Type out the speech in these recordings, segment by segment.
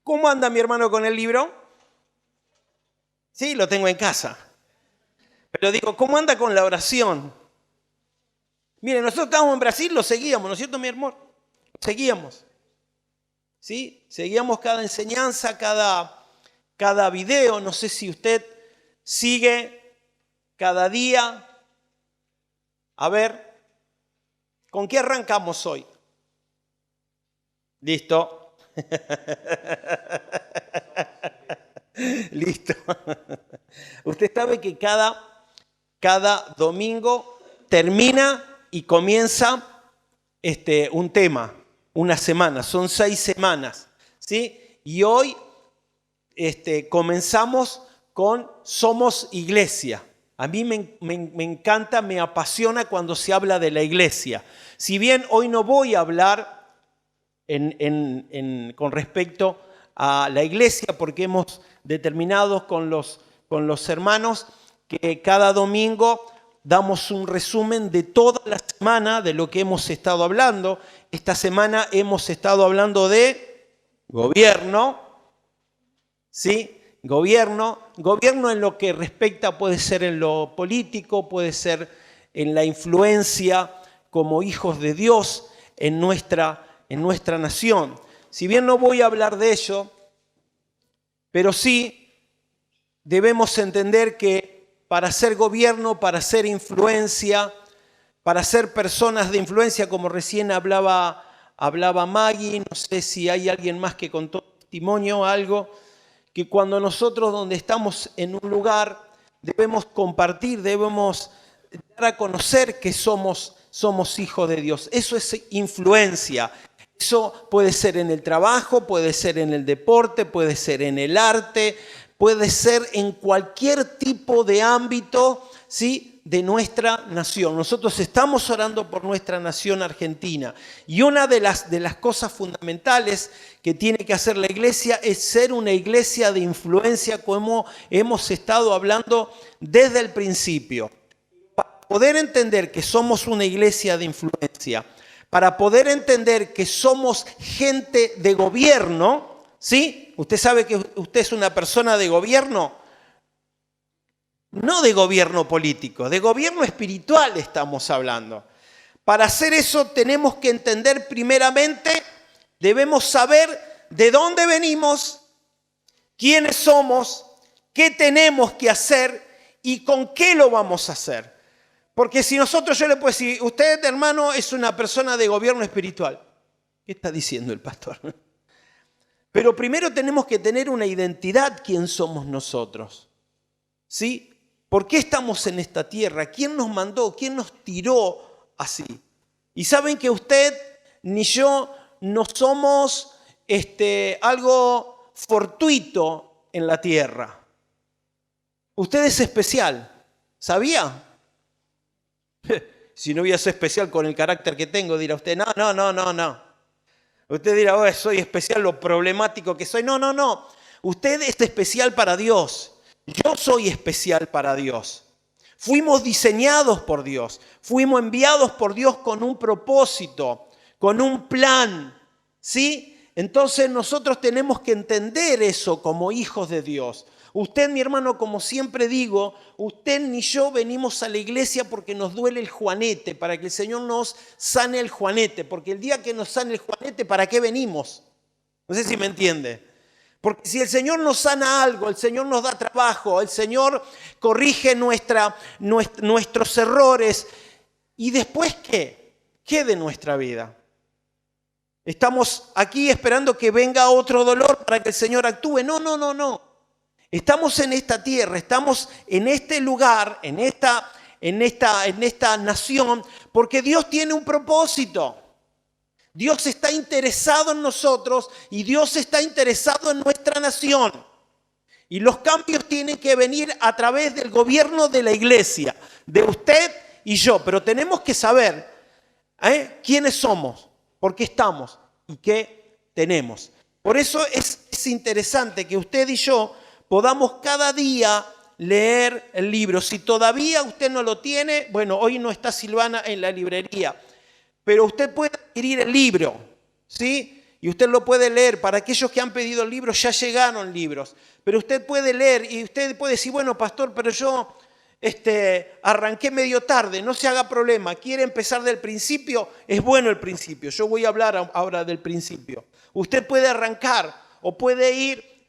¿Cómo anda mi hermano con el libro? Sí, lo tengo en casa. Pero digo, ¿cómo anda con la oración? Miren, nosotros estábamos en Brasil, lo seguíamos, ¿no es cierto, mi hermano? Lo seguíamos. ¿Sí? Seguíamos cada enseñanza, cada video. No sé si usted sigue cada día. A ver, ¿con qué arrancamos hoy? Listo. Listo. Usted sabe que cada domingo termina y comienza un tema, una semana. Son 6 semanas, ¿sí? Y hoy comenzamos con Somos Iglesia. A mí me encanta, me apasiona cuando se habla de la iglesia. Si bien hoy no voy a hablar con respecto a la iglesia, porque hemos determinado con los hermanos que cada domingo damos un resumen de toda la semana de lo que hemos estado hablando. Esta semana hemos estado hablando de gobierno, ¿sí? Gobierno en lo que respecta, puede ser en lo político, puede ser en la influencia como hijos de Dios en nuestra nación. Si bien no voy a hablar de ello, pero sí debemos entender que para ser gobierno, para ser influencia, para ser personas de influencia, como recién hablaba Maggie, no sé si hay alguien más que contó testimonio, algo, que cuando nosotros donde estamos en un lugar debemos compartir, debemos dar a conocer que somos hijos de Dios. Eso es influencia. Eso puede ser en el trabajo, puede ser en el deporte, puede ser en el arte, puede ser en cualquier tipo de ámbito, ¿sí?, de nuestra nación. Nosotros estamos orando por nuestra nación Argentina y una de las cosas fundamentales que tiene que hacer la iglesia es ser una iglesia de influencia, como hemos estado hablando desde el principio. Para poder entender que somos una iglesia de influencia, para poder entender que somos gente de gobierno, ¿sí? Usted sabe que usted es una persona de gobierno. No de gobierno político, de gobierno espiritual estamos hablando. Para hacer eso tenemos que entender primeramente, debemos saber de dónde venimos, quiénes somos, qué tenemos que hacer y con qué lo vamos a hacer. Porque si nosotros, yo le puedo decir, usted, hermano, es una persona de gobierno espiritual. ¿Qué está diciendo el pastor? Pero primero tenemos que tener una identidad, quién somos nosotros, ¿sí? ¿Por qué estamos en esta tierra? ¿Quién nos mandó? ¿Quién nos tiró así? Y saben que usted ni yo no somos algo fortuito en la tierra. Usted es especial. ¿Sabía? Si no hubiese especial con el carácter que tengo, dirá usted, no. Usted dirá, oh, soy especial, lo problemático que soy. No. Usted es especial para Dios. Yo soy especial para Dios. Fuimos diseñados por Dios. Fuimos enviados por Dios con un propósito, con un plan, ¿sí? Entonces nosotros tenemos que entender eso como hijos de Dios. Usted, mi hermano, como siempre digo, usted ni yo venimos a la iglesia porque nos duele el juanete, para que el Señor nos sane el juanete. Porque el día que nos sane el juanete, ¿para qué venimos? No sé si me entiende. Porque si el Señor nos sana algo, el Señor nos da trabajo, el Señor corrige nuestros errores. ¿Y después qué? ¿Qué de nuestra vida? Estamos aquí esperando que venga otro dolor para que el Señor actúe. No. Estamos en esta tierra, estamos en este lugar, en esta nación, porque Dios tiene un propósito. Dios está interesado en nosotros y Dios está interesado en nuestra nación. Y los cambios tienen que venir a través del gobierno de la iglesia, de usted y yo. Pero tenemos que saber quiénes somos, por qué estamos y qué tenemos. Por eso es interesante que usted y yo podamos cada día leer el libro. Si todavía usted no lo tiene, bueno, hoy no está Silvana en la librería, pero usted puede adquirir el libro, ¿sí? y usted lo puede leer. Para aquellos que han pedido libros, ya llegaron libros. Pero usted puede leer y usted puede decir, bueno, pastor, pero yo arranqué medio tarde. No se haga problema. ¿Quiere empezar del principio? Es bueno el principio. Yo voy a hablar ahora del principio. Usted puede arrancar o puede ir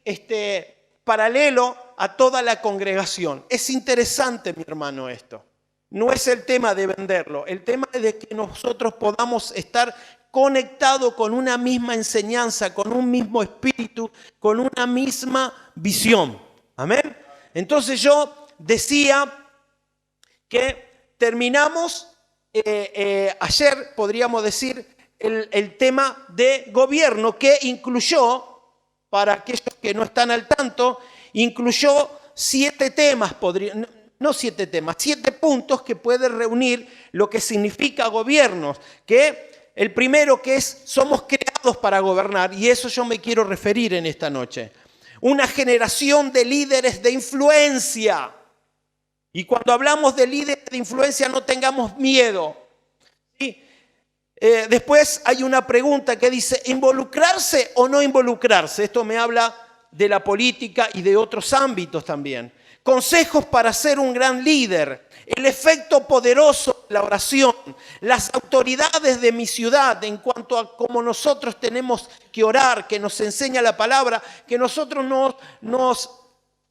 paralelo a toda la congregación. Es interesante, mi hermano, esto. No es el tema de venderlo. El tema es de que nosotros podamos estar conectado con una misma enseñanza, con un mismo espíritu, con una misma visión. Amén. Entonces yo decía que terminamos ayer, podríamos decir, el tema de gobierno, que incluyó, para aquellos que no están al tanto, incluyó 7 temas, no 7 temas, 7 puntos que puede reunir lo que significa gobiernos, que el primero que es, somos creados para gobernar, y eso yo me quiero referir en esta noche. Una generación de líderes de influencia. Y cuando hablamos de líderes de influencia, no tengamos miedo. ¿Sí? Después hay una pregunta que dice, ¿involucrarse o no involucrarse? Esto me habla de la política y de otros ámbitos también. Consejos para ser un gran líder, el efecto poderoso de la oración, las autoridades de mi ciudad en cuanto a cómo nosotros tenemos que orar, que nos enseña la palabra, que nosotros nos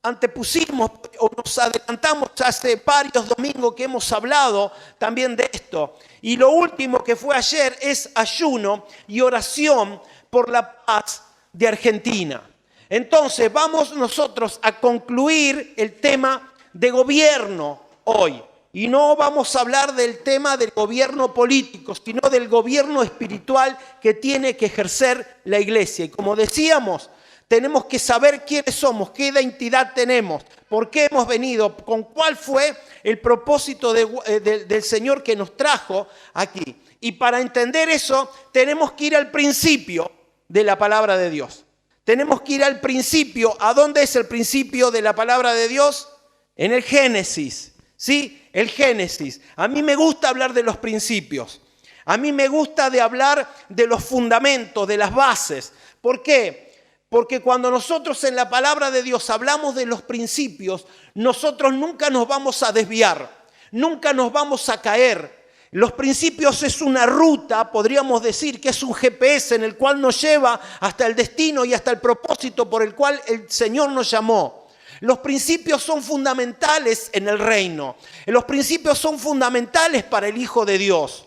antepusimos o nos adelantamos hace varios domingos que hemos hablado también de esto. Y lo último que fue ayer es ayuno y oración por la paz de Argentina. Entonces vamos nosotros a concluir el tema de gobierno hoy. Y no vamos a hablar del tema del gobierno político, sino del gobierno espiritual que tiene que ejercer la iglesia. Y como decíamos, tenemos que saber quiénes somos, qué identidad tenemos, por qué hemos venido, con cuál fue el propósito del Señor que nos trajo aquí. Y para entender eso, tenemos que ir al principio de la palabra de Dios. Tenemos que ir al principio. ¿A dónde es el principio de la palabra de Dios? En el Génesis. ¿Sí? El Génesis. A mí me gusta hablar de los principios. A mí me gusta hablar de los fundamentos, de las bases. ¿Por qué? Porque cuando nosotros en la palabra de Dios hablamos de los principios, nosotros nunca nos vamos a desviar, nunca nos vamos a caer. Los principios es una ruta, podríamos decir que es un GPS en el cual nos lleva hasta el destino y hasta el propósito por el cual el Señor nos llamó. Los principios son fundamentales en el reino. Los principios son fundamentales para el Hijo de Dios.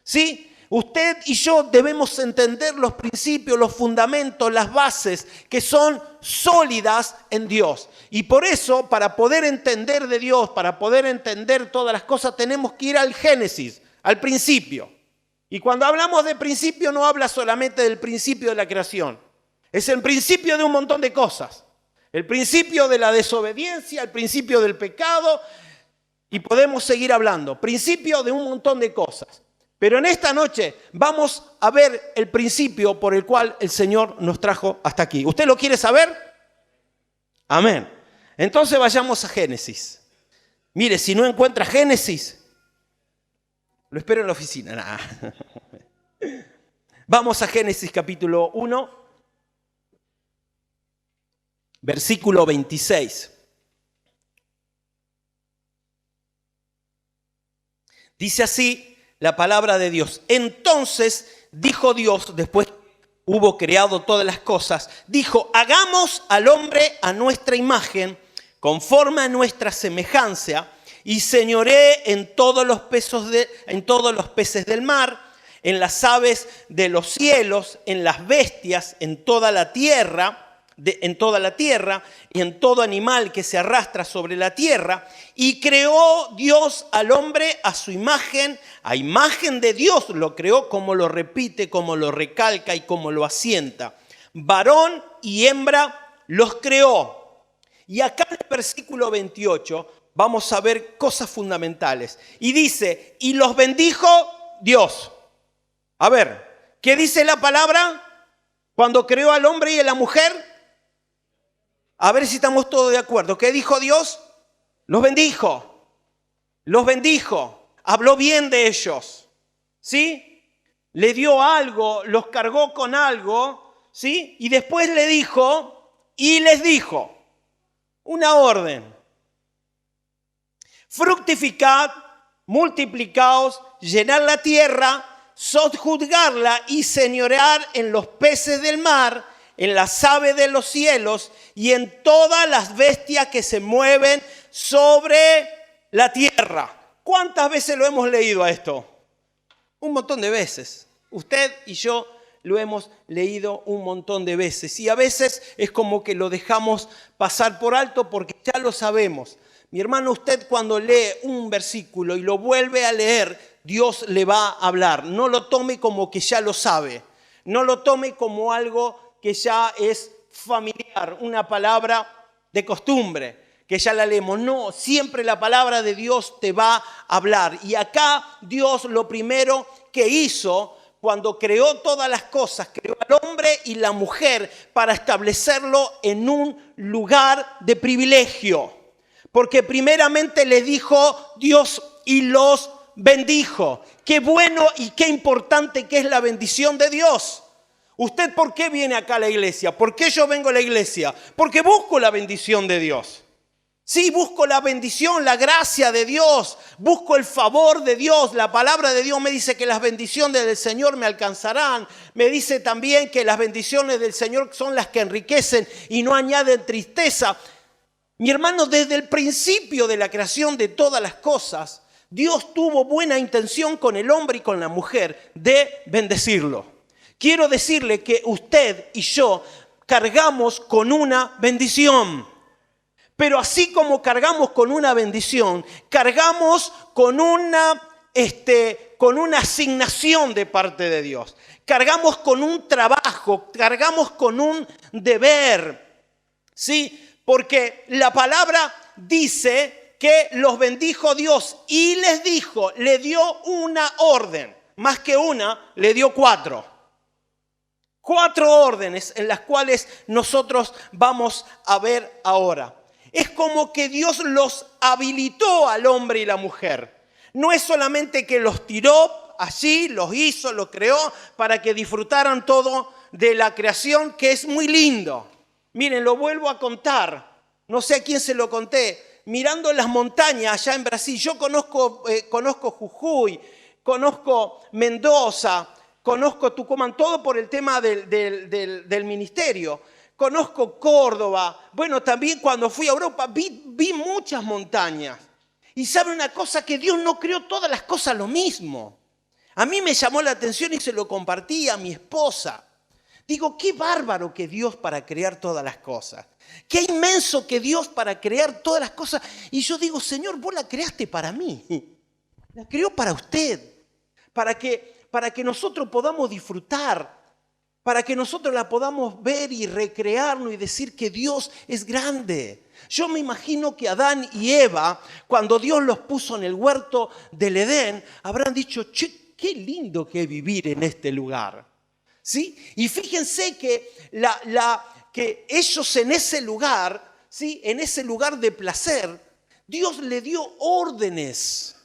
¿Sí? Usted y yo debemos entender los principios, los fundamentos, las bases que son sólidas en Dios. Y por eso, para poder entender de Dios, para poder entender todas las cosas, tenemos que ir al Génesis, al principio. Y cuando hablamos de principio, no habla solamente del principio de la creación. Es el principio de un montón de cosas. El principio de la desobediencia, el principio del pecado, y podemos seguir hablando. Principio de un montón de cosas. Pero en esta noche vamos a ver el principio por el cual el Señor nos trajo hasta aquí. ¿Usted lo quiere saber? Amén. Entonces vayamos a Génesis. Mire, si no encuentra Génesis, lo espero en la oficina. Nah. Vamos a Génesis capítulo 1, versículo 26. Dice así la palabra de Dios. Entonces dijo Dios, después hubo creado todas las cosas, dijo, hagamos al hombre a nuestra imagen, conforme a nuestra semejanza, y señoree en todos los peces del mar, en las aves de los cielos, en las bestias, en toda la tierra y en todo animal que se arrastra sobre la tierra. Y creó Dios al hombre a su imagen, a imagen de Dios lo creó, como lo repite, como lo recalca y como lo asienta. Varón y hembra los creó. Y acá en el versículo 28 vamos a ver cosas fundamentales. Y dice, y los bendijo Dios. A ver, ¿qué dice la palabra cuando creó al hombre y a la mujer? A ver si estamos todos de acuerdo. ¿Qué dijo Dios? Los bendijo. Los bendijo. Habló bien de ellos. ¿Sí? le dio algo, los cargó con algo, ¿sí? Y después le dijo, y les dijo, una orden: fructificad, multiplicaos, llenad la tierra, sojuzgarla y señorear en los peces del mar, en las aves de los cielos y en todas las bestias que se mueven sobre la tierra. ¿Cuántas veces lo hemos leído a esto? Un montón de veces. Usted y yo lo hemos leído un montón de veces. Y a veces es como que lo dejamos pasar por alto porque ya lo sabemos. Mi hermano, usted cuando lee un versículo y lo vuelve a leer, Dios le va a hablar. No lo tome como que ya lo sabe. No lo tome como algo que ya es familiar, una palabra de costumbre, que ya la leemos. No, siempre la palabra de Dios te va a hablar. Y acá Dios lo primero que hizo cuando creó todas las cosas, creó al hombre y la mujer para establecerlo en un lugar de privilegio. Porque primeramente le dijo Dios y los bendijo. Qué bueno y qué importante que es la bendición de Dios. ¿Usted por qué viene acá a la iglesia? ¿Por qué yo vengo a la iglesia? Porque busco la bendición de Dios. Sí, busco la bendición, la gracia de Dios, busco el favor de Dios. La palabra de Dios me dice que las bendiciones del Señor me alcanzarán. Me dice también que las bendiciones del Señor son las que enriquecen y no añaden tristeza. Mi hermano, desde el principio de la creación de todas las cosas, Dios tuvo buena intención con el hombre y con la mujer de bendecirlo. Quiero decirle que usted y yo cargamos con una bendición. Pero así como cargamos con una bendición, cargamos con una asignación de parte de Dios. Cargamos con un trabajo, cargamos con un deber. ¿Sí? Porque la palabra dice que los bendijo Dios y les dijo, le dio una orden. Más que una, le dio 4. 4 órdenes en las cuales nosotros vamos a ver ahora. Es como que Dios los habilitó al hombre y la mujer. No es solamente que los tiró allí, los hizo, los creó para que disfrutaran todo de la creación, que es muy lindo. Miren, lo vuelvo a contar. No sé a quién se lo conté. Mirando las montañas allá en Brasil, yo conozco Jujuy, conozco Mendoza, conozco Tucumán, todo por el tema del ministerio. Conozco Córdoba. Bueno, también cuando fui a Europa vi muchas montañas. Y sabe una cosa, que Dios no creó todas las cosas lo mismo. A mí me llamó la atención y se lo compartí a mi esposa. Digo, qué bárbaro que Dios para crear todas las cosas. Qué inmenso que Dios para crear todas las cosas. Y yo digo, Señor, vos la creaste para mí. La creó para usted. Para que nosotros podamos disfrutar. Para que nosotros la podamos ver y recrearnos y decir que Dios es grande. Yo me imagino que Adán y Eva, cuando Dios los puso en el huerto del Edén, habrán dicho, che, qué lindo que es vivir en este lugar. ¿Sí? Y fíjense que, que ellos en ese lugar, ¿sí? En ese lugar de placer, Dios le dio órdenes.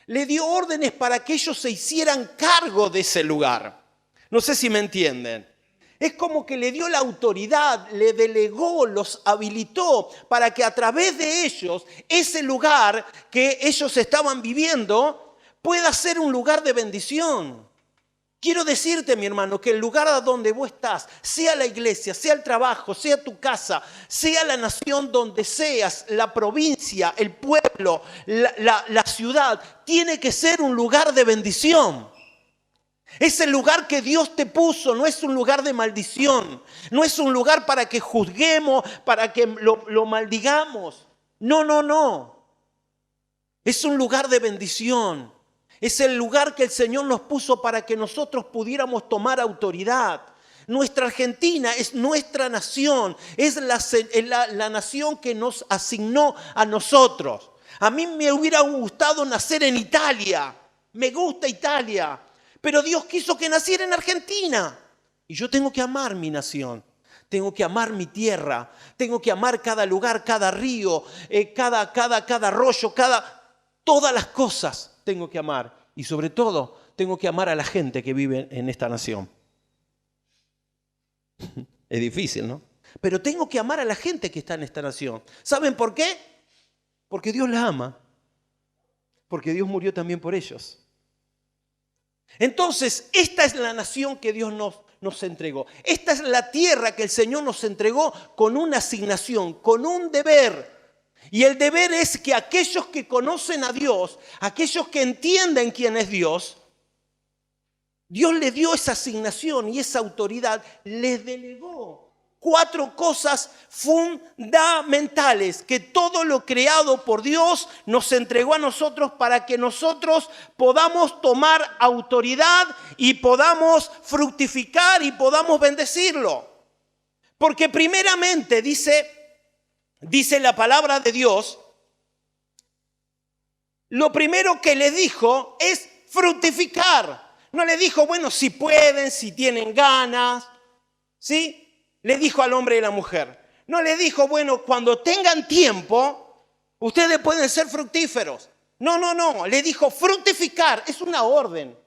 Le dio órdenes para que ellos se hicieran cargo de ese lugar. No sé si me entienden. Es como que le dio la autoridad, le delegó, los habilitó para que a través de ellos, ese lugar que ellos estaban viviendo pueda ser un lugar de bendición. Quiero decirte, mi hermano, que el lugar a donde vos estás, sea la iglesia, sea el trabajo, sea tu casa, sea la nación donde seas, la provincia, el pueblo, la ciudad, tiene que ser un lugar de bendición. Es el lugar que Dios te puso, no es un lugar de maldición, no es un lugar para que juzguemos, para que lo maldigamos. No, no, no. Es un lugar de bendición. Es el lugar que el Señor nos puso para que nosotros pudiéramos tomar autoridad. Nuestra Argentina es nuestra nación, es la nación que nos asignó a nosotros. A mí me hubiera gustado nacer en Italia, me gusta Italia. Pero Dios quiso que naciera en Argentina. Y yo tengo que amar mi nación. Tengo que amar mi tierra. Tengo que amar cada lugar, cada río, cada arroyo, todas las cosas tengo que amar. Y sobre todo, tengo que amar a la gente que vive en esta nación. Es difícil, ¿no? Pero tengo que amar a la gente que está en esta nación. ¿Saben por qué? Porque Dios la ama. Porque Dios murió también por ellos. Entonces, esta es la nación que Dios nos entregó. Esta es la tierra que el Señor nos entregó con una asignación, con un deber. Y el deber es que aquellos que conocen a Dios, aquellos que entienden quién es Dios, Dios les dio esa asignación y esa autoridad, les delegó 4 cosas fundamentales que todo lo creado por Dios nos entregó a nosotros para que nosotros podamos tomar autoridad y podamos fructificar y podamos bendecirlo. Porque primeramente dice la palabra de Dios, lo primero que le dijo es fructificar. No le dijo, bueno, si pueden, si tienen ganas, ¿sí? Le dijo al hombre y a la mujer. No le dijo, bueno, cuando tengan tiempo, ustedes pueden ser fructíferos. No. Le dijo fructificar. Es una orden.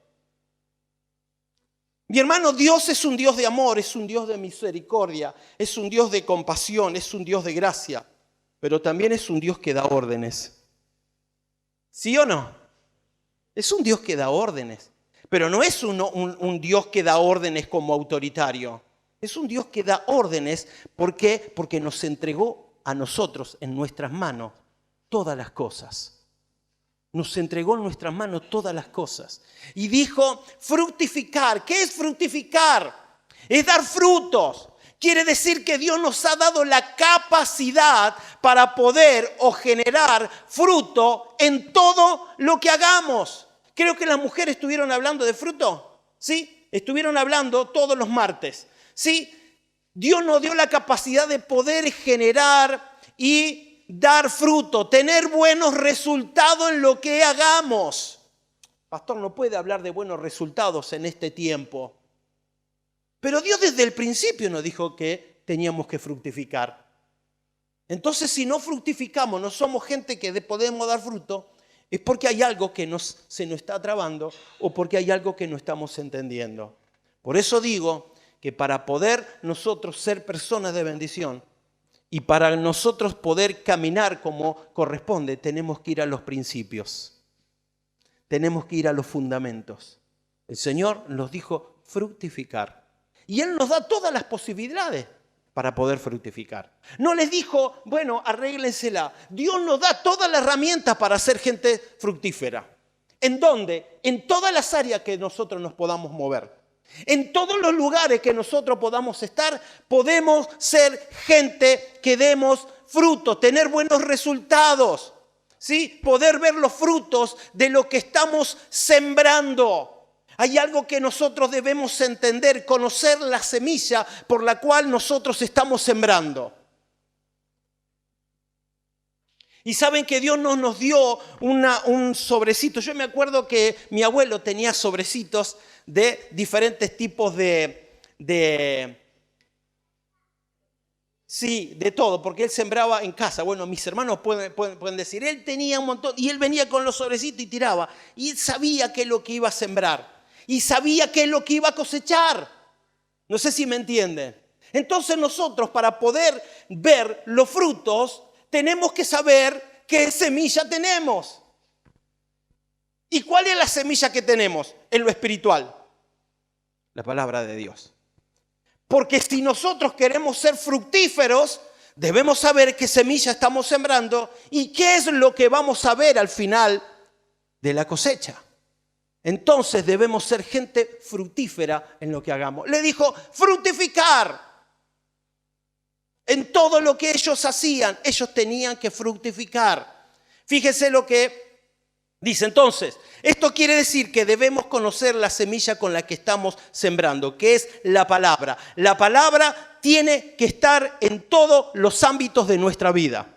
Mi hermano, Dios es un Dios de amor, es un Dios de misericordia, es un Dios de compasión, es un Dios de gracia. Pero también es un Dios que da órdenes. ¿Sí o no? Es un Dios que da órdenes. Pero no es un Dios que da órdenes como autoritario. Es un Dios que da órdenes. ¿Por qué? Porque nos entregó a nosotros en nuestras manos todas las cosas. Nos entregó en nuestras manos todas las cosas. Y dijo, fructificar. ¿Qué es fructificar? Es dar frutos. Quiere decir que Dios nos ha dado la capacidad para poder o generar fruto en todo lo que hagamos. Creo que las mujeres estuvieron hablando de fruto. ¿Sí? Estuvieron hablando todos los martes. ¿Sí? Dios nos dio la capacidad de poder generar y dar fruto, tener buenos resultados en lo que hagamos. Pastor, no puede hablar de buenos resultados en este tiempo. Pero Dios desde el principio nos dijo que teníamos que fructificar. Entonces, si no fructificamos, no somos gente que podemos dar fruto, es porque hay algo que se nos está trabando o porque hay algo que no estamos entendiendo. Por eso digo que para poder nosotros ser personas de bendición y para nosotros poder caminar como corresponde, tenemos que ir a los principios. Tenemos que ir a los fundamentos. El Señor nos dijo fructificar. Y Él nos da todas las posibilidades para poder fructificar. No les dijo, bueno, arréglensela. Dios nos da todas las herramientas para ser gente fructífera. ¿En dónde? En todas las áreas que nosotros nos podamos mover. En todos los lugares que nosotros podamos estar, podemos ser gente que demos frutos, tener buenos resultados, ¿sí? Poder ver los frutos de lo que estamos sembrando. Hay algo que nosotros debemos entender, conocer la semilla por la cual nosotros estamos sembrando. Y saben que Dios nos dio un sobrecito. Yo me acuerdo que mi abuelo tenía sobrecitos de diferentes tipos de todo, porque él sembraba en casa. Bueno, mis hermanos pueden decir, él tenía un montón y él venía con los sobrecitos y tiraba. Y él sabía qué es lo que iba a sembrar y sabía qué es lo que iba a cosechar. No sé si me entienden. Entonces nosotros, para poder ver los frutos, tenemos que saber qué semilla tenemos. ¿Y cuál es la semilla que tenemos? En lo espiritual. La palabra de Dios. Porque si nosotros queremos ser fructíferos, debemos saber qué semilla estamos sembrando y qué es lo que vamos a ver al final de la cosecha. Entonces debemos ser gente fructífera en lo que hagamos. Le dijo, fructificar. En todo lo que ellos hacían, ellos tenían que fructificar. Fíjese lo que dice entonces. Esto quiere decir que debemos conocer la semilla con la que estamos sembrando, que es la palabra. La palabra tiene que estar en todos los ámbitos de nuestra vida.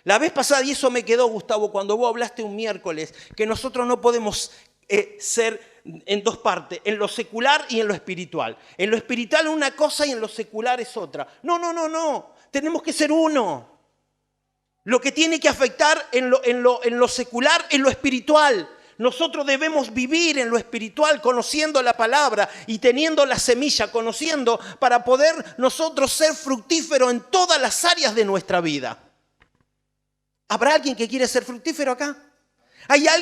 La vez pasada, y eso me quedó, Gustavo, cuando vos hablaste un miércoles, que nosotros no podemos ser en dos partes, en lo secular y en lo espiritual. En lo espiritual una cosa y en lo secular es otra. No. Tenemos que ser uno. Lo que tiene que afectar en lo secular es lo espiritual. Nosotros debemos vivir en lo espiritual, conociendo la palabra y teniendo la semilla, conociendo para poder nosotros ser fructíferos en todas las áreas de nuestra vida. ¿Habrá alguien que quiere ser fructífero acá?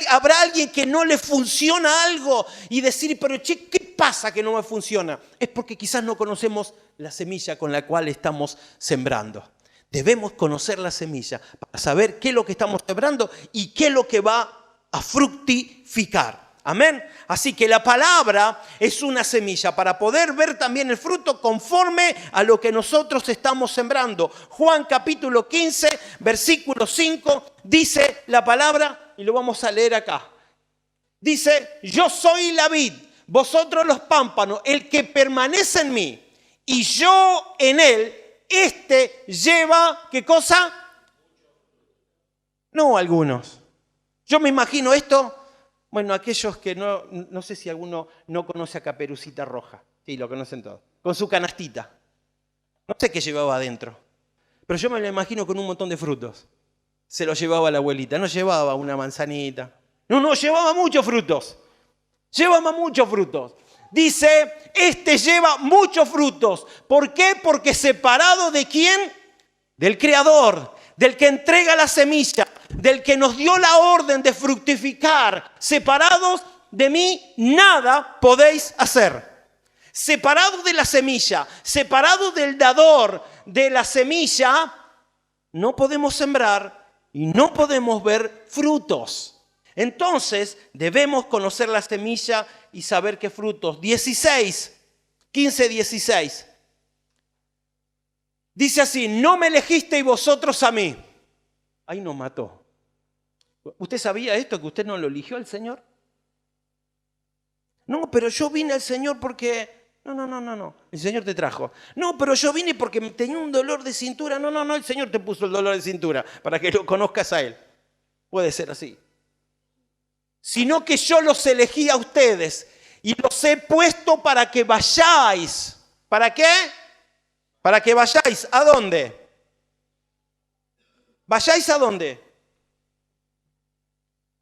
¿Habrá alguien que no le funciona algo y decir, pero che, ¿qué pasa que no me funciona? Es porque quizás no conocemos la semilla con la cual estamos sembrando. Debemos conocer la semilla para saber qué es lo que estamos sembrando y qué es lo que va a fructificar. Amén. Así que la palabra es una semilla para poder ver también el fruto conforme a lo que nosotros estamos sembrando. Juan capítulo 15, versículo 5, dice la palabra, y lo vamos a leer acá. Dice, yo soy la vid, vosotros los pámpanos, el que permanece en mí y yo en él, este lleva, ¿qué cosa? No algunos. Yo me imagino esto. Bueno, aquellos que no sé si alguno no conoce a Caperucita Roja. Sí, lo conocen todos. Con su canastita. No sé qué llevaba adentro. Pero yo me lo imagino con un montón de frutos. Se lo llevaba la abuelita. No llevaba una manzanita. No, llevaba muchos frutos. Llevaba muchos frutos. Dice, este lleva muchos frutos. ¿Por qué? Porque separado de ¿quién? Del Creador, del que entrega la semilla, del que nos dio la orden de fructificar. Separados de mí, nada podéis hacer. Separados de la semilla, separados del dador de la semilla, no podemos sembrar y no podemos ver frutos. Entonces, debemos conocer la semilla y saber qué frutos. 15:16. Dice así, no me elegisteis vosotros a mí. Ahí nos mató. ¿Usted sabía esto, que usted no lo eligió al Señor? No, pero yo vine al Señor porque... No. El Señor te trajo. No, pero yo vine porque tenía un dolor de cintura. No. El Señor te puso el dolor de cintura para que lo conozcas a Él. Puede ser así. Sino que yo los elegí a ustedes y los he puesto para que vayáis. ¿Para qué? Para que vayáis. ¿A dónde? ¿Vayáis a dónde?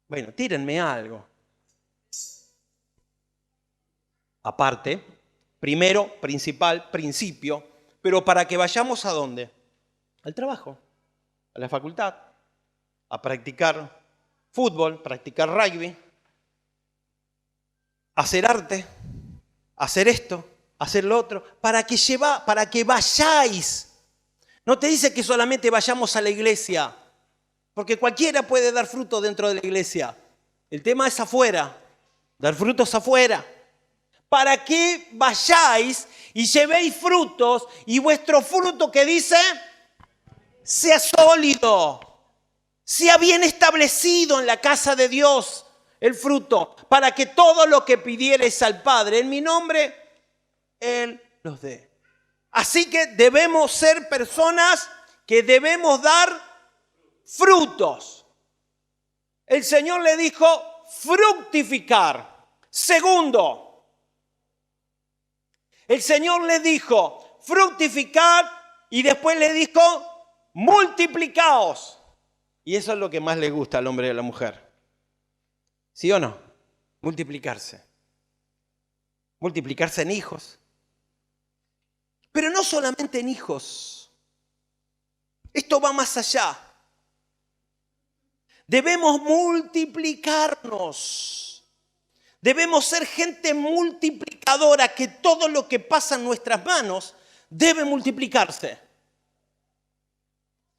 Bueno, tírenme algo. Aparte, primero, principal, principio, pero para que vayamos ¿a dónde? Al trabajo, a la facultad, a practicar fútbol, practicar rugby, hacer arte, hacer esto, hacer lo otro, para que vayáis. No te dice que solamente vayamos a la iglesia, porque cualquiera puede dar fruto dentro de la iglesia. El tema es afuera, dar frutos afuera. Para que vayáis y llevéis frutos y vuestro fruto, ¿qué dice? Sea sólido, sea bien establecido en la casa de Dios el fruto, para que todo lo que pidiereis al Padre en mi nombre, Él los dé. Así que debemos ser personas que debemos dar frutos. El Señor le dijo fructificar. Segundo, el Señor le dijo fructificar y después le dijo multiplicaos. Y eso es lo que más le gusta al hombre y a la mujer. ¿Sí o no? Multiplicarse. Multiplicarse en hijos. Pero no solamente en hijos. Esto va más allá. Debemos multiplicarnos. Debemos ser gente multiplicadora, que todo lo que pasa en nuestras manos debe multiplicarse.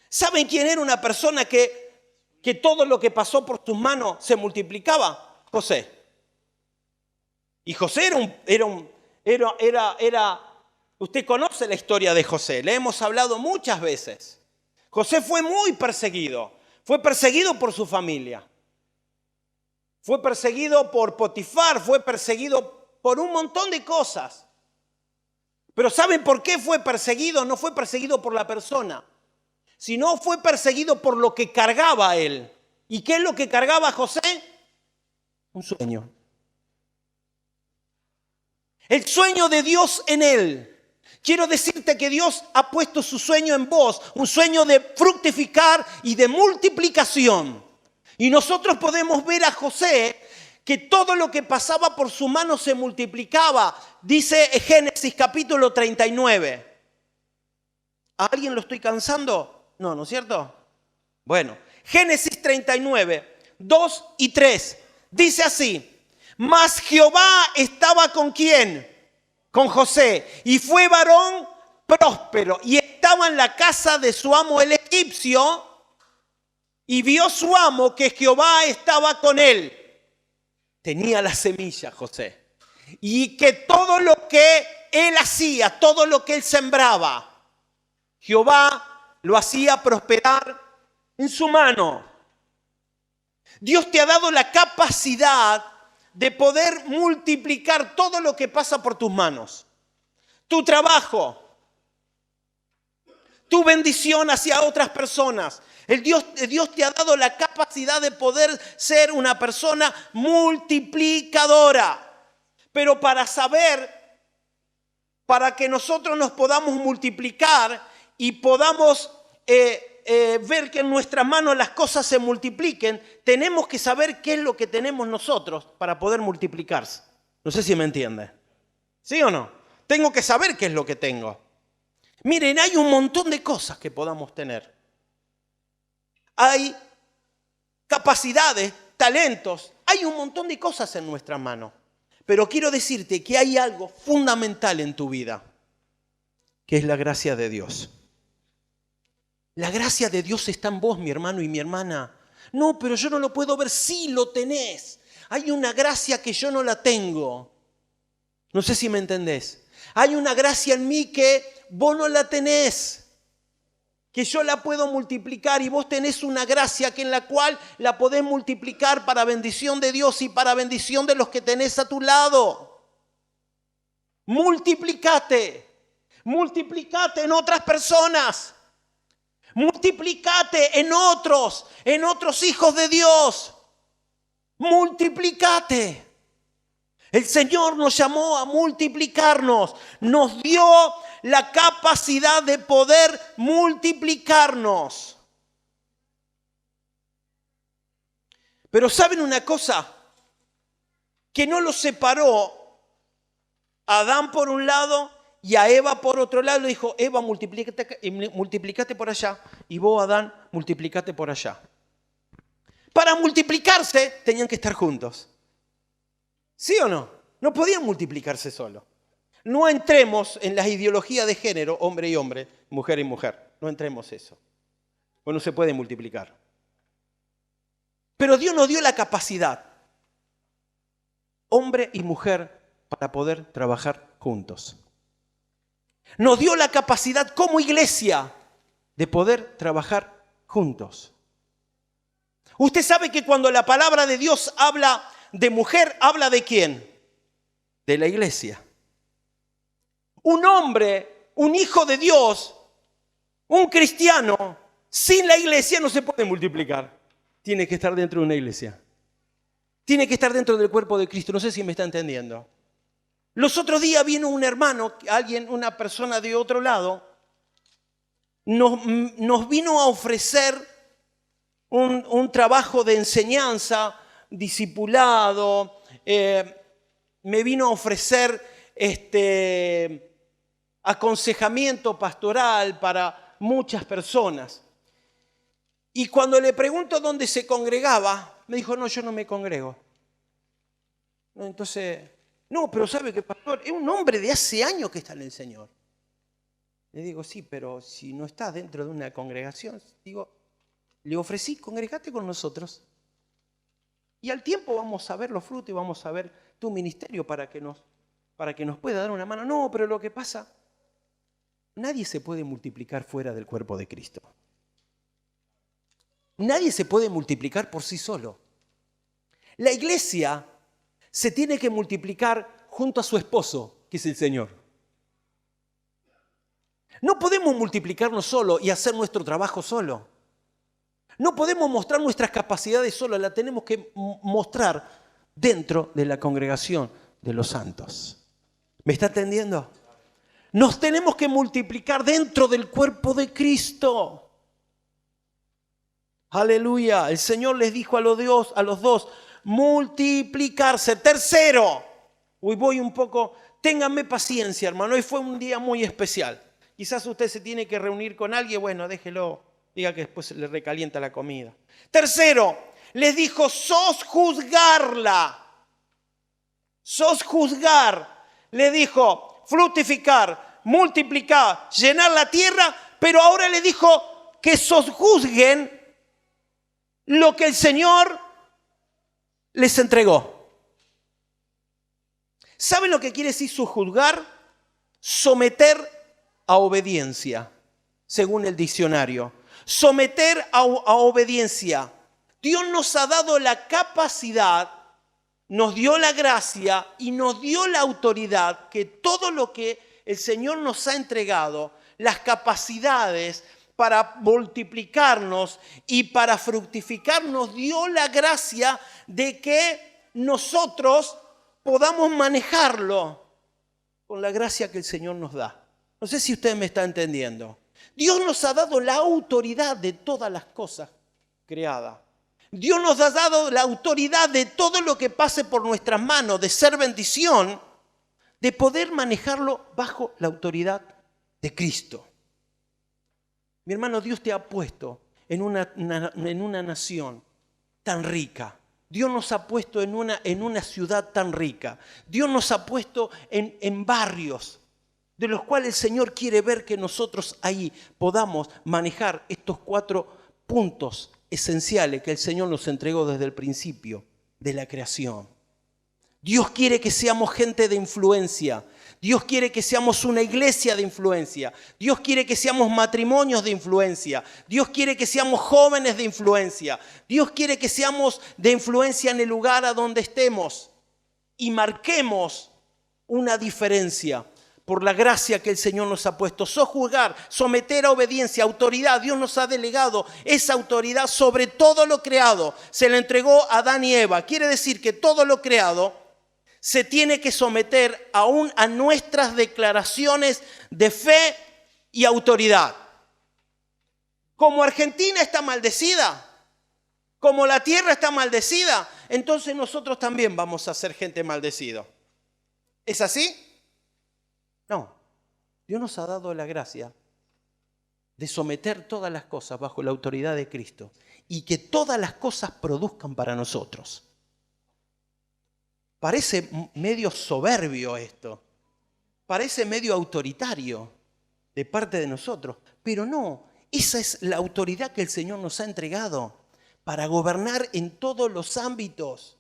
¿Saben quién era una persona que todo lo que pasó por sus manos se multiplicaba? José. Y José era usted conoce la historia de José, le hemos hablado muchas veces. José fue muy perseguido. Fue perseguido por su familia. Fue perseguido por Potifar, fue perseguido por un montón de cosas. Pero ¿saben por qué fue perseguido? No fue perseguido por la persona, sino fue perseguido por lo que cargaba él. ¿Y qué es lo que cargaba José? Un sueño. El sueño de Dios en él. Quiero decirte que Dios ha puesto su sueño en vos, un sueño de fructificar y de multiplicación. Y nosotros podemos ver a José que todo lo que pasaba por su mano se multiplicaba. Dice Génesis capítulo 39. ¿A alguien lo estoy cansando? No, ¿no es cierto? Bueno, Génesis 39, 2 y 3. Dice así: mas Jehová estaba ¿con quién? Con José. Y fue varón próspero. Y estaba en la casa de su amo el egipcio. Y vio su amo que Jehová estaba con él. Tenía la semilla José. Y que todo lo que él hacía, todo lo que él sembraba, Jehová lo hacía prosperar en su mano. Dios te ha dado la capacidad de poder multiplicar todo lo que pasa por tus manos. Tu trabajo, tu bendición hacia otras personas. Dios te ha dado la capacidad de poder ser una persona multiplicadora. Pero para que nosotros nos podamos multiplicar y podamos ver que en nuestras manos las cosas se multipliquen, tenemos que saber qué es lo que tenemos nosotros para poder multiplicarse. No sé si me entiende. ¿Sí o no? Tengo que saber qué es lo que tengo. Miren, hay un montón de cosas que podamos tener. Hay capacidades, talentos, hay un montón de cosas en nuestra mano. Pero quiero decirte que hay algo fundamental en tu vida, que es la gracia de Dios. La gracia de Dios está en vos, mi hermano y mi hermana. No, pero yo no lo puedo ver. Sí, lo tenés. Hay una gracia que yo no la tengo. No sé si me entendés. Hay una gracia en mí que vos no la tenés, que yo la puedo multiplicar, y vos tenés una gracia que en la cual la podés multiplicar para bendición de Dios y para bendición de los que tenés a tu lado. Multiplicate en otras personas. Multiplicate en otros hijos de Dios. Multiplicate. El Señor nos llamó a multiplicarnos. Nos dio la capacidad de poder multiplicarnos. Pero ¿saben una cosa? Que no los separó a Adán por un lado y a Eva por otro lado. Le dijo: Eva, multiplicate por allá, y vos, Adán, multiplicate por allá. Para multiplicarse tenían que estar juntos. ¿Sí o no? No podían multiplicarse solos. No entremos en las ideologías de género, hombre y hombre, mujer y mujer. No entremos eso. Pues no se puede multiplicar. Pero Dios nos dio la capacidad, hombre y mujer, para poder trabajar juntos. Nos dio la capacidad como iglesia de poder trabajar juntos. Usted sabe que cuando la palabra de Dios habla de mujer, ¿habla de quién? De la iglesia. Un hombre, un hijo de Dios, un cristiano, sin la iglesia no se puede multiplicar. Tiene que estar dentro de una iglesia. Tiene que estar dentro del cuerpo de Cristo. No sé si me está entendiendo. Los otros días vino un hermano, una persona de otro lado, nos vino a ofrecer un trabajo de enseñanza, discipulado, me vino a ofrecer aconsejamiento pastoral para muchas personas. Y cuando le pregunto dónde se congregaba, me dijo: no, yo no me congrego. Entonces, no, pero ¿sabe qué, pastor? Es un hombre de hace años que está en el Señor. Le digo: sí, pero si no estás dentro de una congregación, le ofrecí: congregate con nosotros. Y al tiempo vamos a ver los frutos y vamos a ver tu ministerio para que nos pueda dar una mano. No, pero lo que pasa, nadie se puede multiplicar fuera del cuerpo de Cristo. Nadie se puede multiplicar por sí solo. La iglesia se tiene que multiplicar junto a su esposo, que es el Señor. No podemos multiplicarnos solo y hacer nuestro trabajo solo. No podemos mostrar nuestras capacidades solo, las tenemos que mostrar dentro de la congregación de los santos. ¿Me está entendiendo? Nos tenemos que multiplicar dentro del cuerpo de Cristo. Aleluya. El Señor les dijo a los dos: multiplicarse. Tercero, voy un poco, ténganme paciencia, hermano, hoy fue un día muy especial. Quizás usted se tiene que reunir con alguien, bueno, déjelo, diga que después le recalienta la comida. Tercero, les dijo, sojuzgarla. Sojuzgar. Le dijo, fructificar, multiplicar, llenar la tierra, pero ahora le dijo que sojuzguen lo que el Señor les entregó. ¿Saben lo que quiere decir sojuzgar? Someter a obediencia, según el diccionario. Someter a obediencia. Dios nos ha dado la capacidad, nos dio la gracia y nos dio la autoridad que todo lo que el Señor nos ha entregado, las capacidades para multiplicarnos y para fructificar, nos dio la gracia de que nosotros podamos manejarlo con la gracia que el Señor nos da. No sé si usted me está entendiendo. Dios nos ha dado la autoridad de todas las cosas creadas. Dios nos ha dado la autoridad de todo lo que pase por nuestras manos, de ser bendición, de poder manejarlo bajo la autoridad de Cristo. Mi hermano, Dios te ha puesto en una nación tan rica. Dios nos ha puesto en una ciudad tan rica. Dios nos ha puesto en barrios de los cuales el Señor quiere ver que nosotros ahí podamos manejar estos 4 puntos esenciales que el Señor nos entregó desde el principio de la creación. Dios quiere que seamos gente de influencia. Dios quiere que seamos una iglesia de influencia. Dios quiere que seamos matrimonios de influencia. Dios quiere que seamos jóvenes de influencia. Dios quiere que seamos de influencia en el lugar a donde estemos y marquemos una diferencia por la gracia que el Señor nos ha puesto. Sojuzgar, someter a obediencia, autoridad. Dios nos ha delegado esa autoridad sobre todo lo creado. Se le entregó a Adán y Eva. Quiere decir que todo lo creado se tiene que someter aún a nuestras declaraciones de fe y autoridad. Como Argentina está maldecida, como la tierra está maldecida, entonces nosotros también vamos a ser gente maldecida. ¿Es así? No. Dios nos ha dado la gracia de someter todas las cosas bajo la autoridad de Cristo y que todas las cosas produzcan para nosotros. Parece medio soberbio esto, parece medio autoritario de parte de nosotros, pero no, esa es la autoridad que el Señor nos ha entregado para gobernar en todos los ámbitos.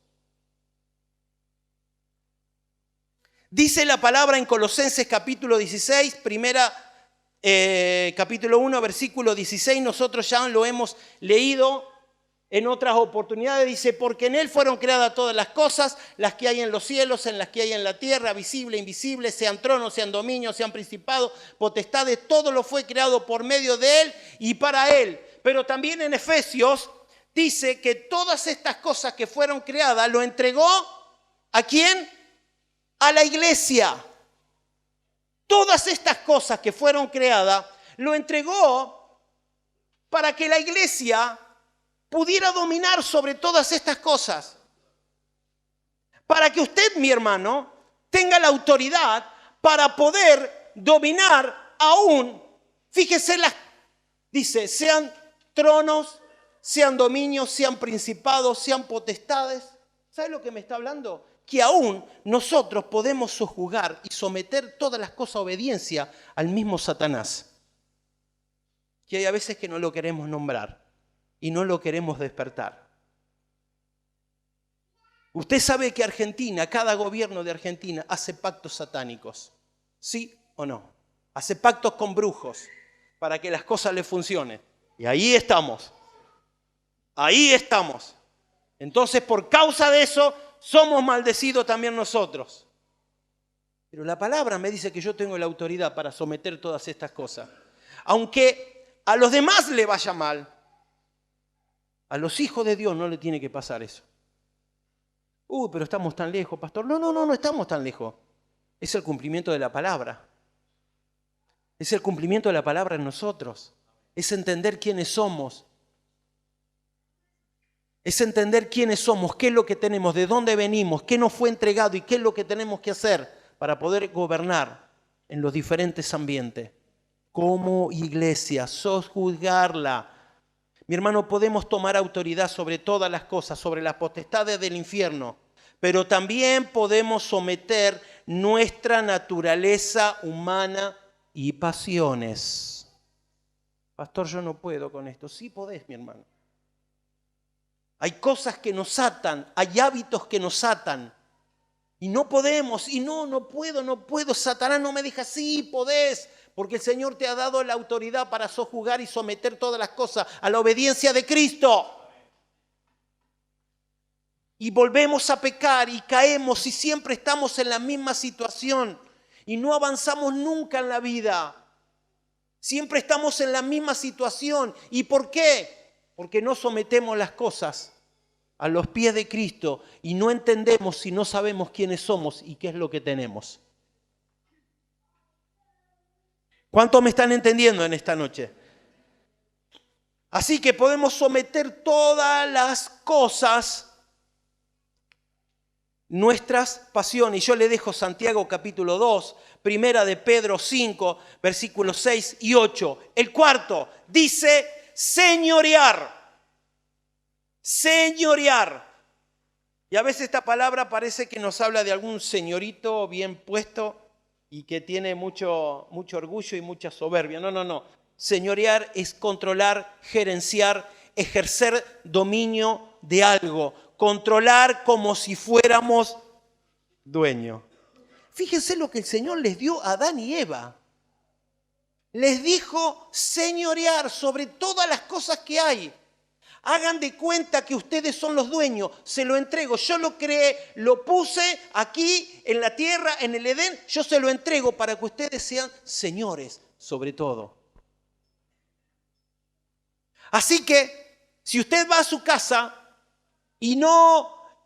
Dice la palabra en Colosenses capítulo 16, capítulo 1, versículo 16, nosotros ya lo hemos leído en otras oportunidades, dice, porque en Él fueron creadas todas las cosas, las que hay en los cielos, en las que hay en la tierra, visible, invisible, sean tronos, sean dominios, sean principados, potestades, todo lo fue creado por medio de Él y para Él. Pero también en Efesios dice que todas estas cosas que fueron creadas lo entregó ¿a quién? A la iglesia. Todas estas cosas que fueron creadas lo entregó para que la iglesia pudiera dominar sobre todas estas cosas. Para que usted, mi hermano, tenga la autoridad para poder dominar aún, fíjese, dice, sean tronos, sean dominios, sean principados, sean potestades. ¿Sabe lo que me está hablando? Que aún nosotros podemos sojuzgar y someter todas las cosas a obediencia al mismo Satanás. Que hay a veces que no lo queremos nombrar y no lo queremos despertar. Usted sabe que Argentina, cada gobierno de Argentina hace pactos satánicos. ¿Sí o no? Hace pactos con brujos para que las cosas le funcionen. Y ahí estamos. Ahí estamos. Entonces, por causa de eso, somos maldecidos también nosotros. Pero la palabra me dice que yo tengo la autoridad para someter todas estas cosas. Aunque a los demás le vaya mal, a los hijos de Dios no le tiene que pasar eso. Pero estamos tan lejos, pastor. No estamos tan lejos. Es el cumplimiento de la palabra. Es el cumplimiento de la palabra en nosotros. Es entender quiénes somos. Es entender quiénes somos, qué es lo que tenemos, de dónde venimos, qué nos fue entregado y qué es lo que tenemos que hacer para poder gobernar en los diferentes ambientes. Como iglesia, sojuzgarla. Mi hermano, podemos tomar autoridad sobre todas las cosas, sobre las potestades del infierno, pero también podemos someter nuestra naturaleza humana y pasiones. Pastor, yo no puedo con esto. Sí podés, mi hermano. Hay cosas que nos atan, hay hábitos que nos atan. Y no podemos, y no puedo. Satanás no me deja, sí podés. Porque el Señor te ha dado la autoridad para sojuzgar y someter todas las cosas a la obediencia de Cristo. Y volvemos a pecar y caemos y siempre estamos en la misma situación. Y no avanzamos nunca en la vida. Siempre estamos en la misma situación. ¿Y por qué? Porque no sometemos las cosas a los pies de Cristo y no entendemos y no sabemos quiénes somos y qué es lo que tenemos. ¿Cuántos me están entendiendo en esta noche? Así que podemos someter todas las cosas, nuestras pasiones. Y yo le dejo Santiago capítulo 2, primera de Pedro 5, versículos 6 y 8. El cuarto dice señorear. Señorear. Y a veces esta palabra parece que nos habla de algún señorito bien puesto y que tiene mucho orgullo y mucha soberbia. No. Señorear es controlar, gerenciar, ejercer dominio de algo. Controlar como si fuéramos dueños. Fíjense lo que el Señor les dio a Adán y Eva. Les dijo señorear sobre todas las cosas que hay. Hagan de cuenta que ustedes son los dueños, se lo entrego, yo lo creé, lo puse aquí en la tierra, en el Edén, yo se lo entrego para que ustedes sean señores sobre todo. Así que, si usted va a su casa y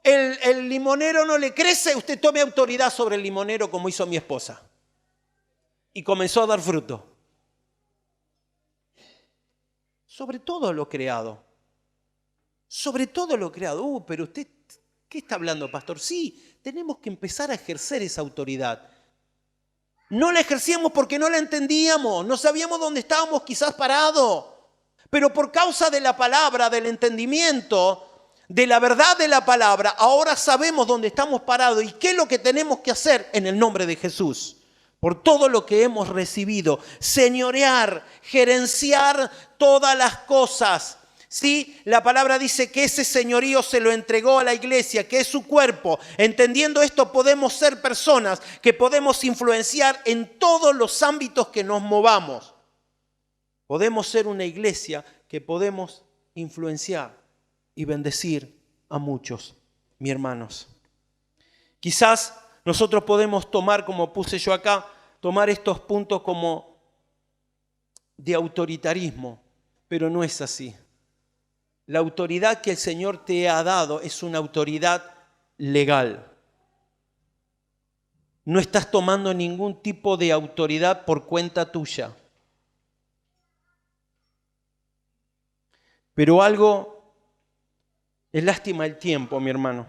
el limonero no le crece, usted tome autoridad sobre el limonero como hizo mi esposa. Y comenzó a dar fruto. Sobre todo lo creado. Sobre todo lo creado. Pero usted, ¿qué está hablando, pastor? Sí, tenemos que empezar a ejercer esa autoridad. No la ejercíamos porque no la entendíamos, no sabíamos dónde estábamos quizás parados. Pero por causa de la palabra, del entendimiento, de la verdad de la palabra, ahora sabemos dónde estamos parados y qué es lo que tenemos que hacer en el nombre de Jesús. Por todo lo que hemos recibido, señorear, gerenciar todas las cosas. ¿Sí? La palabra dice que ese señorío se lo entregó a la iglesia, que es su cuerpo. Entendiendo esto, podemos ser personas que podemos influenciar en todos los ámbitos que nos movamos. Podemos ser una iglesia que podemos influenciar y bendecir a muchos, mis hermanos. Quizás nosotros podemos tomar, como puse yo acá, tomar estos puntos como de autoritarismo, pero no es así. La autoridad que el Señor te ha dado es una autoridad legal. No estás tomando ningún tipo de autoridad por cuenta tuya. Pero algo, es lástima el tiempo, mi hermano,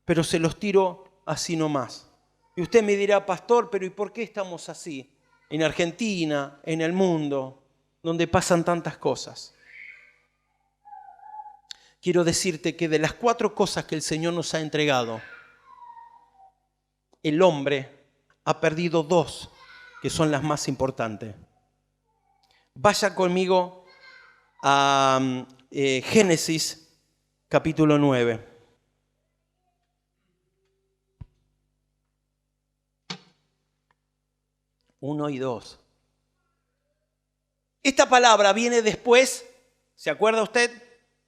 pero se los tiro así nomás. Y usted me dirá, pastor, pero ¿y por qué estamos así? En Argentina, en el mundo, donde pasan tantas cosas. Quiero decirte que de las 4 cosas que el Señor nos ha entregado, el hombre ha perdido 2, que son las más importantes. Vaya conmigo a Génesis capítulo 9. Uno y 2. Esta palabra viene después, ¿se acuerda usted?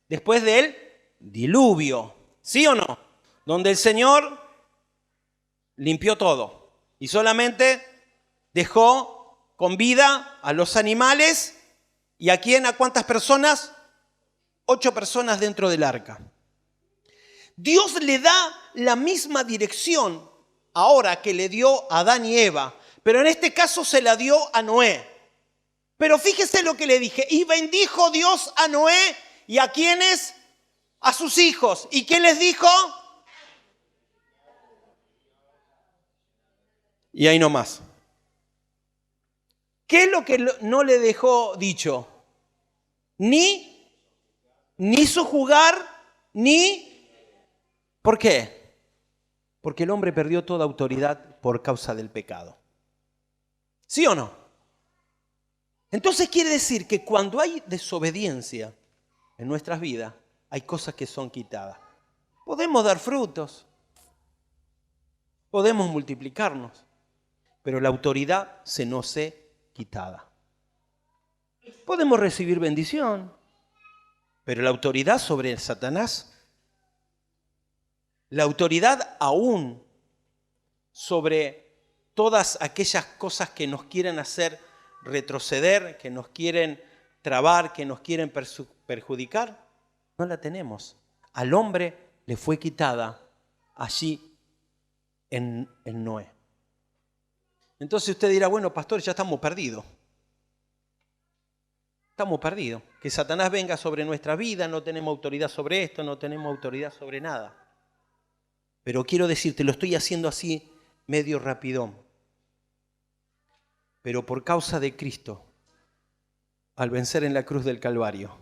Después del diluvio, ¿sí o no? Donde el Señor limpió todo y solamente dejó con vida a los animales y ¿a quién? ¿A cuántas personas? 8 personas dentro del arca. Dios le da la misma dirección ahora que le dio a Adán y Eva, pero en este caso se la dio a Noé. Pero fíjese lo que le dije, y bendijo Dios a Noé. ¿Y a quiénes? a sus hijos. ¿Y qué les dijo? Y ahí nomás. ¿Qué es lo que no le dejó dicho? Ni sojuzgar, ni... ¿Por qué? Porque el hombre perdió toda autoridad por causa del pecado. ¿Sí o no? Entonces quiere decir que cuando hay desobediencia en nuestras vidas, hay cosas que son quitadas. Podemos dar frutos, podemos multiplicarnos, pero la autoridad se nos es quitada. Podemos recibir bendición, pero la autoridad sobre Satanás, la autoridad aún sobre todas aquellas cosas que nos quieren hacer retroceder, que nos quieren trabar, que nos quieren perjudicar, no la tenemos. Al hombre le fue quitada allí en Noé. Entonces usted dirá, bueno, pastor, ya estamos perdidos. Estamos perdidos. Que Satanás venga sobre nuestra vida, no tenemos autoridad sobre esto, no tenemos autoridad sobre nada. Pero quiero decirte, lo estoy haciendo así medio rapidón. Pero por causa de Cristo, al vencer en la cruz del Calvario,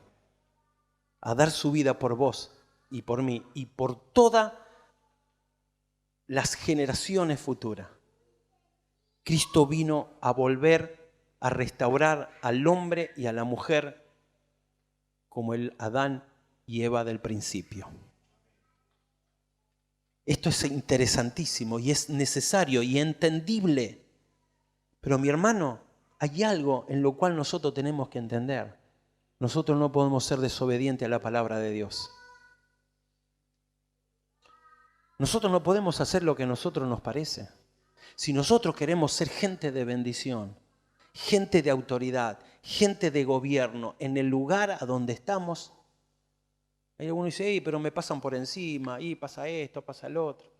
a dar su vida por vos y por mí y por todas las generaciones futuras, Cristo vino a volver a restaurar al hombre y a la mujer como el Adán y Eva del principio. Esto es interesantísimo y es necesario y entendible. Pero mi hermano, hay algo en lo cual nosotros tenemos que entender. Nosotros no podemos ser desobedientes a la palabra de Dios. Nosotros no podemos hacer lo que a nosotros nos parece. Si nosotros queremos ser gente de bendición, gente de autoridad, gente de gobierno, en el lugar a donde estamos, hay alguno que dice, pero me pasan por encima, y pasa esto, pasa lo otro.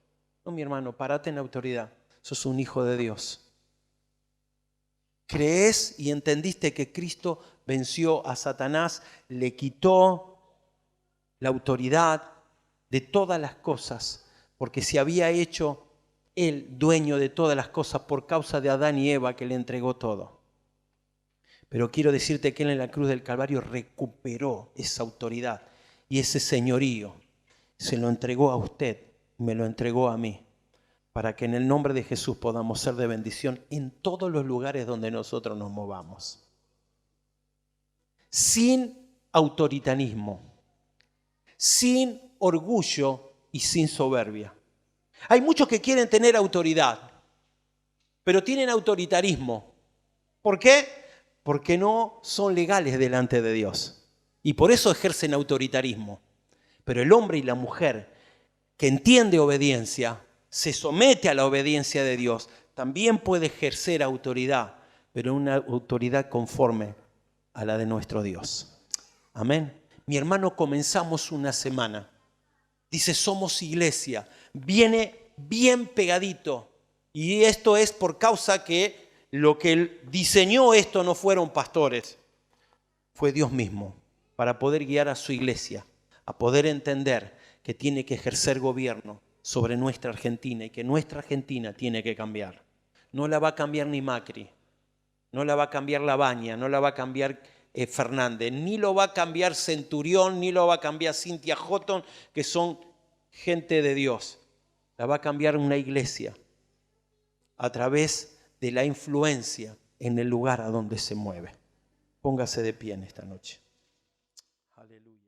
No, mi hermano, parate en la autoridad. Sos un hijo de Dios. ¿Crees y entendiste que Cristo venció a Satanás, le quitó la autoridad de todas las cosas? Porque se había hecho Él dueño de todas las cosas por causa de Adán y Eva, que le entregó todo. Pero quiero decirte que Él en la cruz del Calvario recuperó esa autoridad y ese señorío. Se lo entregó a usted, me lo entregó a mí, para que en el nombre de Jesús podamos ser de bendición en todos los lugares donde nosotros nos movamos. Sin autoritarismo, sin orgullo y sin soberbia. Hay muchos que quieren tener autoridad, pero tienen autoritarismo. ¿Por qué? Porque no son legales delante de Dios. Y por eso ejercen autoritarismo. Pero el hombre y la mujer que entiende obediencia, se somete a la obediencia de Dios, también puede ejercer autoridad, pero una autoridad conforme a la de nuestro Dios. Amén. Mi hermano, comenzamos una semana. Dice, somos iglesia. Viene bien pegadito. Y esto es por causa que lo que diseñó esto no fueron pastores. Fue Dios mismo, para poder guiar a su iglesia, a poder entender que tiene que ejercer gobierno sobre nuestra Argentina y que nuestra Argentina tiene que cambiar. No la va a cambiar ni Macri, no la va a cambiar Labaña, no la va a cambiar Fernández, ni lo va a cambiar Centurión, ni lo va a cambiar Cynthia Houghton, que son gente de Dios. La va a cambiar una iglesia a través de la influencia en el lugar a donde se mueve. Póngase de pie en esta noche. Aleluya.